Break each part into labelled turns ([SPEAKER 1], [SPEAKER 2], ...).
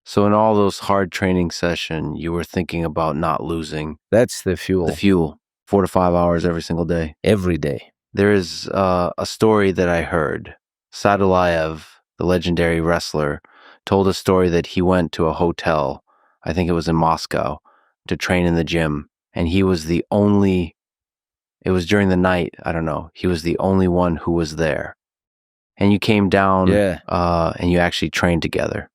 [SPEAKER 1] So in all those hard training sessions, you were thinking about not losing.
[SPEAKER 2] That's the fuel.
[SPEAKER 1] The fuel. 4 to 5 hours every single day.
[SPEAKER 2] Every day.
[SPEAKER 1] There is a story that I heard. Sadulaev, the legendary wrestler, told a story that he went to a hotel, I think it was in Moscow, to train in the gym. And he was the only, it was during the night, I don't know, he was the only one who was there. And you came down and you actually trained together.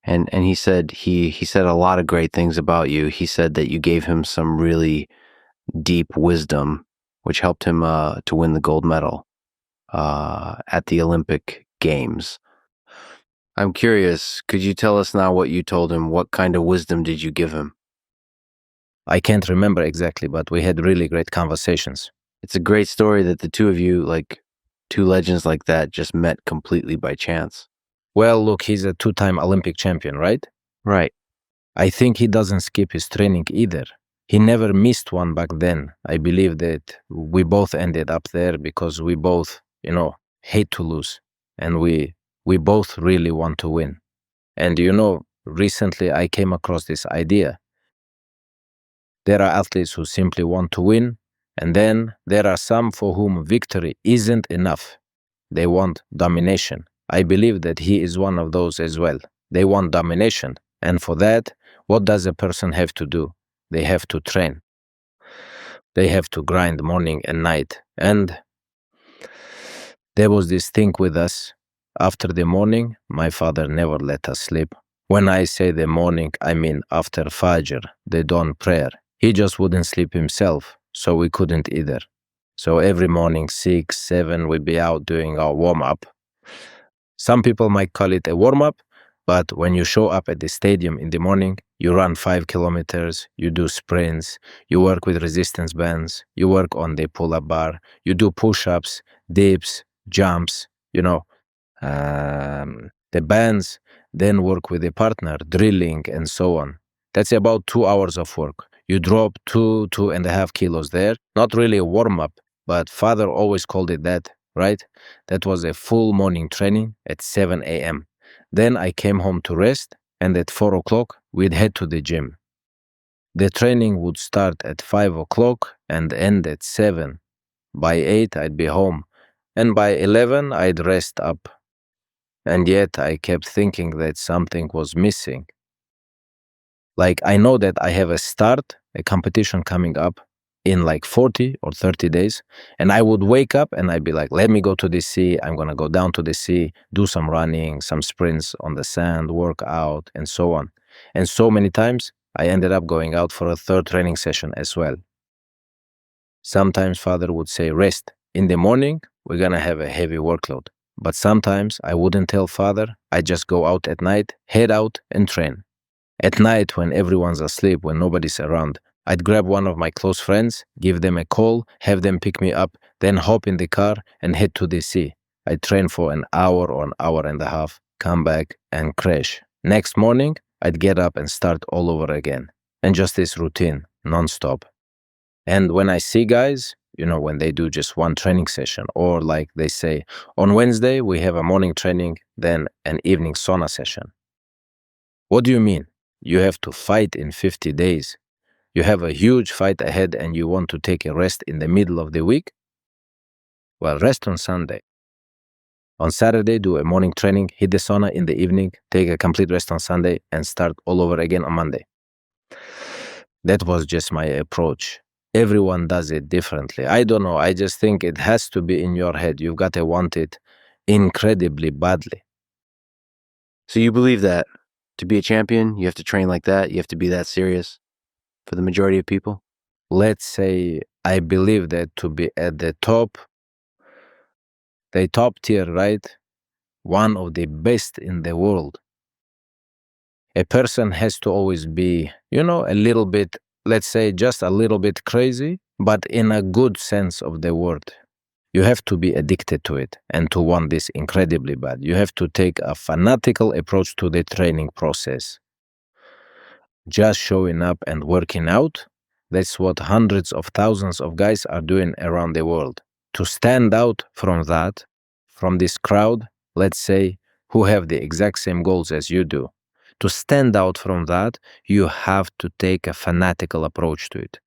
[SPEAKER 1] And he said he said a lot of great things about you. He said that you gave him some really deep wisdom, which helped him to win the gold medal at the Olympic Games. I'm curious, could you tell us now what you told him? What kind of wisdom did you give him?
[SPEAKER 2] I can't remember exactly, but we had really great conversations.
[SPEAKER 1] It's a great story that the two of you, like two legends like that, just met completely by chance.
[SPEAKER 2] Well, look, he's a 2-time Olympic champion, right?
[SPEAKER 1] Right.
[SPEAKER 2] I think he doesn't skip his training either. He never missed one back then. I believe that we both ended up there because we both, hate to lose. And we both really want to win. And recently I came across this idea. There are athletes who simply want to win, and then there are some for whom victory isn't enough. They want domination. I believe that he is one of those as well. They want domination. And for that, what does a person have to do? They have to train. They have to grind morning and night. And there was this thing with us. After the morning, my father never let us sleep. When I say the morning, I mean after Fajr, the dawn prayer. He just wouldn't sleep himself, so we couldn't either. So every morning, 6, 7, we'd be out doing our warm-up. Some people might call it a warm-up, but when you show up at the stadium in the morning, you run 5 kilometers, you do sprints, you work with resistance bands, you work on the pull-up bar, you do push-ups, dips, jumps, the bands, then work with a partner, drilling, and so on. That's about 2 hours of work. You drop 2.5 kilos there. Not really a warm-up, but father always called it that, right? That was a full morning training at 7 a.m. Then I came home to rest, and at 4 o'clock, we'd head to the gym. The training would start at 5 o'clock and end at 7. By 8, I'd be home, and by 11, I'd rest up. And yet, I kept thinking that something was missing. Like, I know that I have a competition coming up in like 40 or 30 days, and I would wake up and I'd be like, let me go to the sea, I'm gonna go down to the sea, do some running, some sprints on the sand, work out, and so on. And so many times, I ended up going out for a third training session as well. Sometimes father would say, rest. In the morning, we're gonna have a heavy workload. But sometimes I wouldn't tell father, I'd just go out at night, head out, and train. At night, when everyone's asleep, when nobody's around, I'd grab one of my close friends, give them a call, have them pick me up, then hop in the car and head to the sea. I'd train for an hour or an hour and a half, come back and crash. Next morning, I'd get up and start all over again. And just this routine, non-stop. And when I see guys, when they do just one training session, or like they say, on Wednesday, we have a morning training, then an evening sauna session. What do you mean? You have to fight in 50 days. You have a huge fight ahead and you want to take a rest in the middle of the week? Well, rest on Sunday. On Saturday, do a morning training, hit the sauna in the evening, take a complete rest on Sunday, and start all over again on Monday. That was just my approach. Everyone does it differently. I don't know. I just think it has to be in your head. You've got to want it incredibly badly.
[SPEAKER 1] So you believe that to be a champion, you have to train like that? You have to be that serious for the majority of people?
[SPEAKER 2] Let's say I believe that to be at the top tier, right? One of the best in the world. A person has to always be, a little bit, let's say just a little bit crazy, but in a good sense of the word. You have to be addicted to it and to want this incredibly bad. You have to take a fanatical approach to the training process. Just showing up and working out, that's what hundreds of thousands of guys are doing around the world. To stand out from this crowd, let's say, who have the exact same goals as you do, To stand out from that, you have to take a fanatical approach to it.